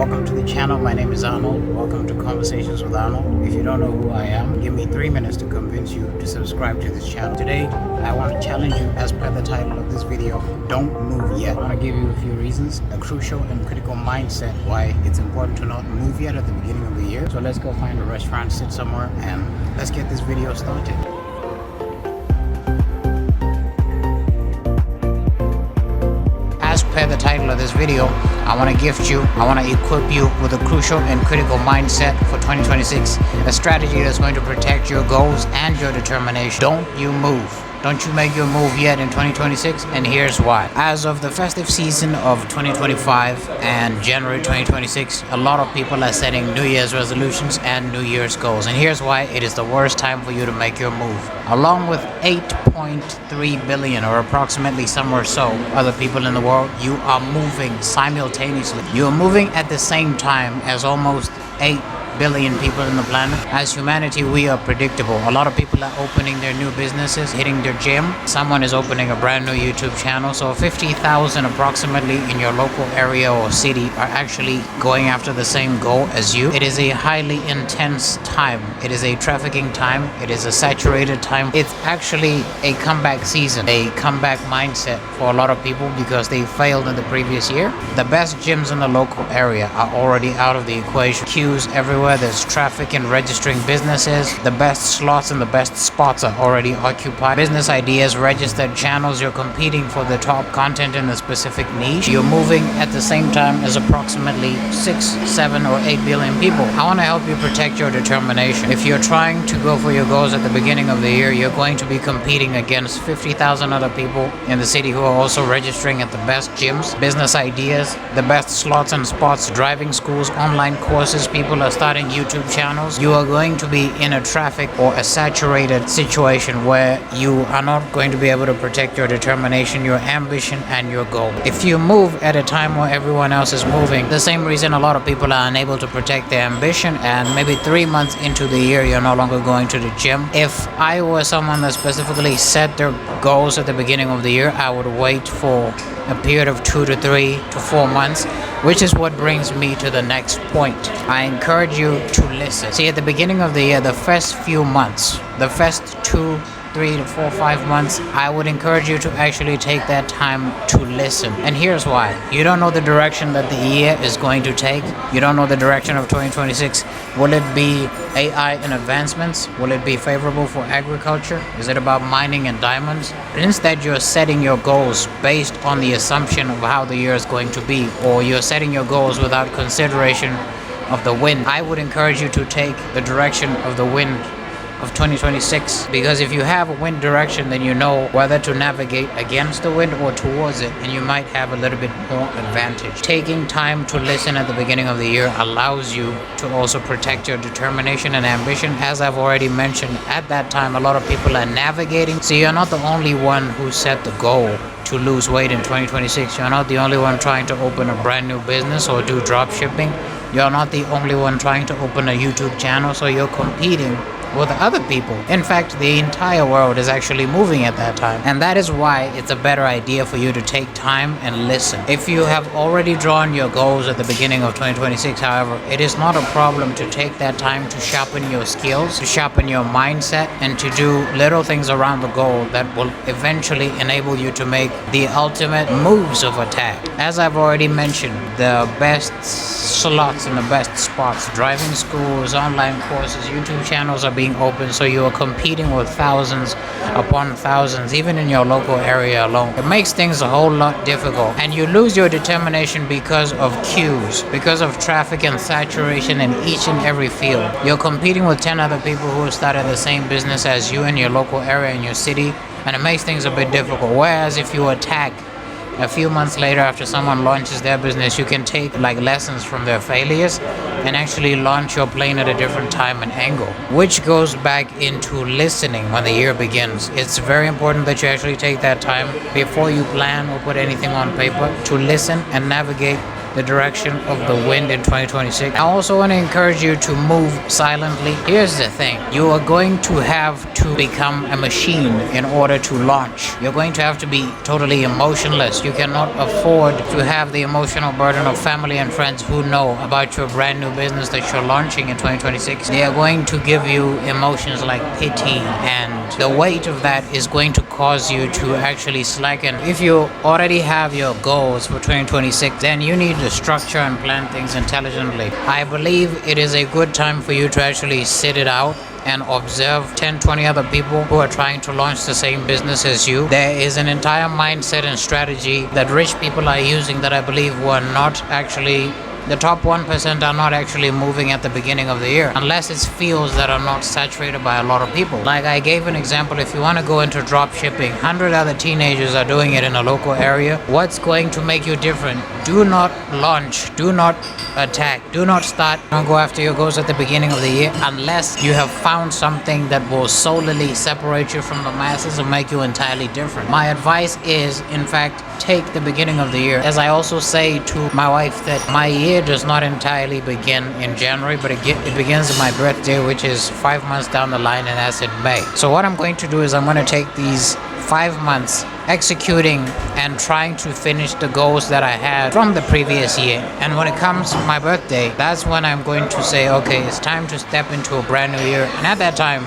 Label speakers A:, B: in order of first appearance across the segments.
A: Welcome to the channel. My name is Arnold. Welcome to Conversations with Arnold. If you don't know who I am, give me 3 minutes to convince you to subscribe to this channel. Today, I want to challenge you as per the title of this video. Don't move yet. I want to give you a few reasons, a crucial and critical mindset why it's important to not move yet at the beginning of the year. So let's go find a restaurant, sit somewhere, and let's get this video started. As per the title of this video, I want to equip you with a crucial and critical mindset for 2026, a strategy that's going to protect your goals and your determination. Don't you move. Don't you make your move yet in 2026, and here's why. As of the festive season of 2025 and January 2026, a lot of people are setting New Year's resolutions and New Year's goals, and here's why it is the worst time for you to make your move. Along with 8.3 billion, or approximately somewhere so, other people in the world, you are moving simultaneously. You are moving at the same time as almost 8 billion people in the planet. As humanity, we are predictable. A lot of people are opening their new businesses, hitting their gym. Someone is opening a brand new YouTube channel. So 50,000 approximately in your local area or city are actually going after the same goal as you. It is a highly intense time. It is a trafficking time. It is a saturated time. It's actually a comeback season, a comeback mindset for a lot of people because they failed in the previous year. The best gyms in the local area are already out of the equation. Queues everywhere. There's traffic in registering businesses. The best slots and the best spots are already occupied. Business ideas, registered channels. You're competing for the top content in a specific niche. You're moving at the same time as approximately 6, 7, or 8 billion people. I want to help you protect your determination. If you're trying to go for your goals at the beginning of the year, you're going to be competing against 50,000 other people in the city who are also registering at the best gyms, business ideas, the best slots and spots, driving schools, online courses. People are starting YouTube channels. You are going to be in a traffic or a saturated situation where you are not going to be able to protect your determination, your ambition, and your goal. If you move at a time where everyone else is moving, the same reason a lot of people are unable to protect their ambition, and maybe 3 months into the year you're no longer going to the gym. If I were someone that specifically set their goals at the beginning of the year, I would wait for a period of 2 to 3 to 4 months, which is what brings me to the next point. I encourage you to listen. See, at the beginning of the year, the first few months, the first 2, 3 to 4, 5 months, I would encourage you to actually take that time to listen. And here's why. You don't know the direction that the year is going to take. You don't know the direction of 2026. Will it be AI and advancements? Will it be favorable for agriculture? Is it about mining and diamonds? Instead, you're setting your goals based on the assumption of how the year is going to be, or you're setting your goals without consideration of the wind. I would encourage you to take the direction of the wind of 2026, because if you have a wind direction, then you know whether to navigate against the wind or towards it, and you might have a little bit more advantage. Taking time to listen at the beginning of the year allows you to also protect your determination and ambition. As I've already mentioned, at that time a lot of people are navigating, so you're not the only one who set the goal to lose weight in 2026. You're not the only one trying to open a brand new business or do drop shipping. You're not the only one trying to open a YouTube channel, so you're competing with other people. In fact, the entire world is actually moving at that time, and that is why it's a better idea for you to take time and listen. If you have already drawn your goals at the beginning of 2026, however, it is not a problem to take that time to sharpen your skills, to sharpen your mindset, and to do little things around the goal that will eventually enable you to make the ultimate moves of attack. As I've already mentioned, the best slots and the best spots, driving schools, online courses, YouTube channels are being open, so you are competing with thousands upon thousands, even in your local area alone. It makes things a whole lot difficult, and you lose your determination because of queues, because of traffic and saturation in each and every field. You're competing with 10 other people who started the same business as you in your local area, in your city, and it makes things a bit difficult. Whereas if you attack a few months later after someone launches their business, you can take lessons from their failures and actually launch your plane at a different time and angle, which goes back into listening when the year begins. It's very important that you actually take that time before you plan or put anything on paper to listen and navigate the direction of the wind in 2026. I also want to encourage you to move silently. Here's the thing. You are going to have to become a machine in order to launch. You're going to have to be totally emotionless. You cannot afford to have the emotional burden of family and friends who know about your brand new business that you're launching in 2026. They are going to give you emotions like pity, and the weight of that is going to cause you to actually slacken. If you already have your goals for 2026, then you need to structure and plan things intelligently. I believe it is a good time for you to actually sit it out and observe 10-20 other people who are trying to launch the same business as you. There is an entire mindset and strategy that rich people are using that I believe were not actually, the top 1% are not actually moving at the beginning of the year, unless it's fields that are not saturated by a lot of people. Like I gave an example, if you want to go into drop shipping, 100 other teenagers are doing it in a local area. What's going to make you different? Do not launch, do not attack, do not start, don't go after your goals at the beginning of the year unless you have found something that will solely separate you from the masses and make you entirely different. My advice is, in fact, take the beginning of the year. As I also say to my wife, that my year does not entirely begin in January, but it begins on my birthday, which is 5 months down the line, and that's in May. So what I'm going to do is I'm going to take these 5 months executing and trying to finish the goals that I had from the previous year. And when it comes to my birthday, that's when I'm going to say, okay, it's time to step into a brand new year. And at that time,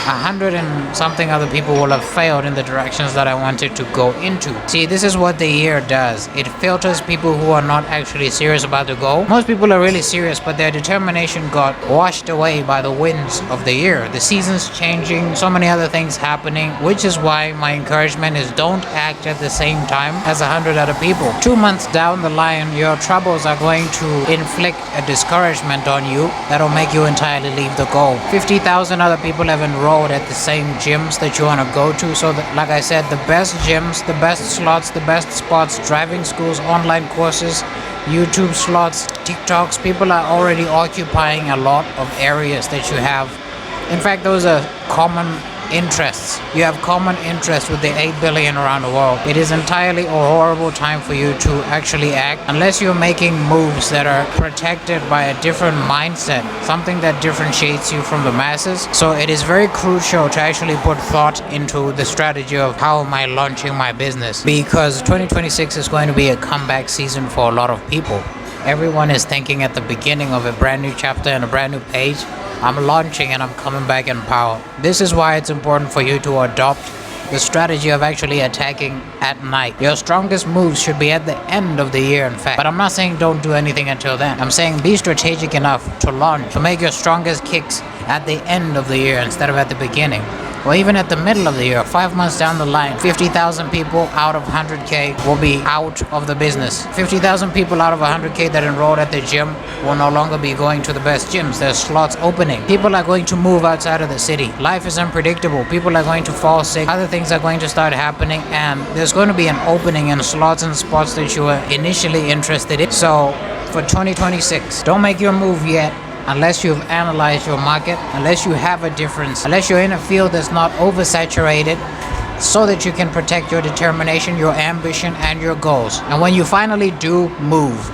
A: 100 and something other people will have failed in the directions that I wanted to go into. See, this is what the year does. It filters people who are not actually serious about the goal. Most people are really serious, but their determination got washed away by the winds of the year. The seasons changing, so many other things happening, which is why my encouragement is don't act at the same time as 100 other people. 2 months down the line, your troubles are going to inflict a discouragement on you that'll make you entirely leave the goal. 50,000 other people have enrolled at the same gyms that you want to go to. So that, like I said, the best gyms, the best slots, the best spots, driving schools, online courses, YouTube slots, TikToks, people are already occupying a lot of areas that you have. In fact, those are common interests. You have common interests with the 8 billion around the world. It is entirely a horrible time for you to actually act unless you're making moves that are protected by a different mindset, something that differentiates you from the masses. So it is very crucial to actually put thought into the strategy of how am I launching my business, because 2026 is going to be a comeback season for a lot of people. Everyone is thinking at the beginning of a brand new chapter and a brand new page, I'm launching and I'm coming back in power. This is why it's important for you to adopt the strategy of actually attacking at night. Your strongest moves should be at the end of the year, in fact. But I'm not saying don't do anything until then. I'm saying be strategic enough to launch, to make your strongest kicks at the end of the year instead of at the beginning. Or even at the middle of the year, 5 months down the line, 50,000 people out of 100K will be out of the business. 50,000 people out of 100K that enrolled at the gym will no longer be going to the best gyms. There's slots opening. People are going to move outside of the city. Life is unpredictable. People are going to fall sick. Other things are going to start happening, and there's going to be an opening in slots and spots that you were initially interested in. So for 2026, don't make your move yet unless you've analyzed your market, unless you have a difference, unless you're in a field that's not oversaturated, so that you can protect your determination, your ambition, and your goals. And when you finally do move,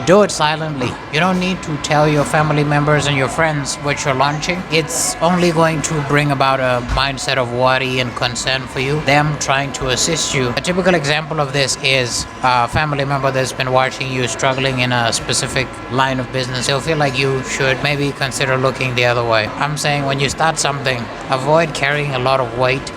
A: do it silently. You don't need to tell your family members and your friends what you're launching. It's only going to bring about a mindset of worry and concern for you, them trying to assist you. A typical example of this is a family member that's been watching you struggling in a specific line of business. They'll feel like you should maybe consider looking the other way. I'm saying when you start something, avoid carrying a lot of weight.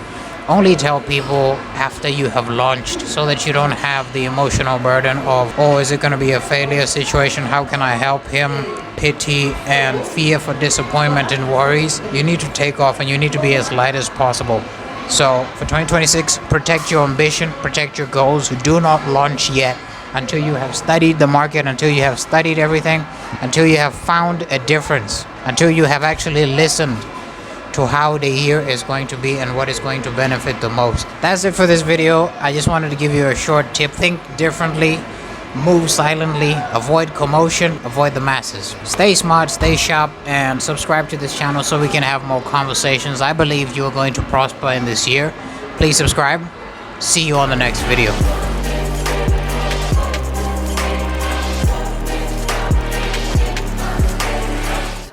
A: Only tell people after you have launched, so that you don't have the emotional burden of, oh, is it going to be a failure situation? How can I help him? Pity and fear for disappointment and worries. You need to take off and you need to be as light as possible. So for 2026, protect your ambition, protect your goals. Do not launch yet until you have studied the market, until you have studied everything, until you have found a difference, until you have actually listened to how the year is going to be and what is going to benefit the most. That's it for this video. I just wanted to give you a short tip. Think differently, move silently, avoid commotion, avoid the masses. Stay smart, stay sharp, and subscribe to this channel so we can have more conversations. I believe you are going to prosper in this year. Please subscribe. See you on the next video.